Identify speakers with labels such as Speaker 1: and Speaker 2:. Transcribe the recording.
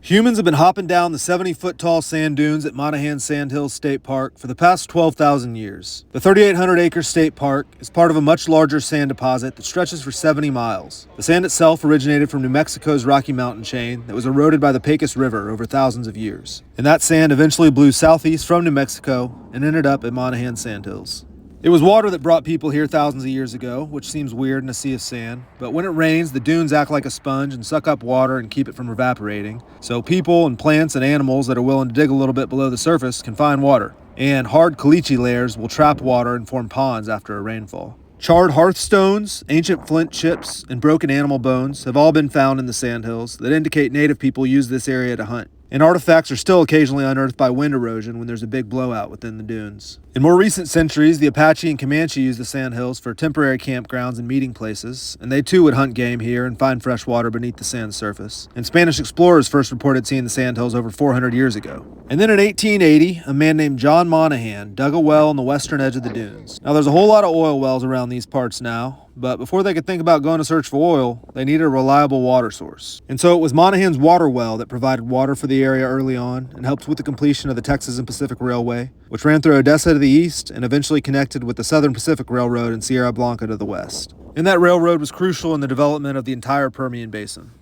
Speaker 1: Humans have been hopping down the 70-foot-tall sand dunes at Monahans Sandhills State Park for the past 12,000 years. The 3,800-acre state park is part of a much larger sand deposit that stretches for 70 miles. The sand itself originated from New Mexico's Rocky Mountain chain that was eroded by the Pecos River over thousands of years. And that sand eventually blew southeast from New Mexico and ended up at Monahans Sandhills. It was water that brought people here thousands of years ago, which seems weird in a sea of sand. But when it rains, the dunes act like a sponge and suck up water and keep it from evaporating. So people and plants and animals that are willing to dig a little bit below the surface can find water. And hard caliche layers will trap water and form ponds after a rainfall. Charred hearthstones, ancient flint chips, and broken animal bones have all been found in the sandhills that indicate native people used this area to hunt. And artifacts are still occasionally unearthed by wind erosion when there's a big blowout within the dunes. In more recent centuries, the Apache and Comanche used the sandhills for temporary campgrounds and meeting places, and they too would hunt game here and find fresh water beneath the sand surface. And Spanish explorers first reported seeing the sandhills over 400 years ago. And then in 1880, a man named John Monahan dug a well on the western edge of the dunes. Now there's a whole lot of oil wells around these parts now, but before they could think about going to search for oil, they needed a reliable water source. And so it was Monahan's water well that provided water for the area early on and helped with the completion of the Texas and Pacific Railway, which ran through Odessa to the east and eventually connected with the Southern Pacific Railroad and Sierra Blanca to the west. And that railroad was crucial in the development of the entire Permian Basin.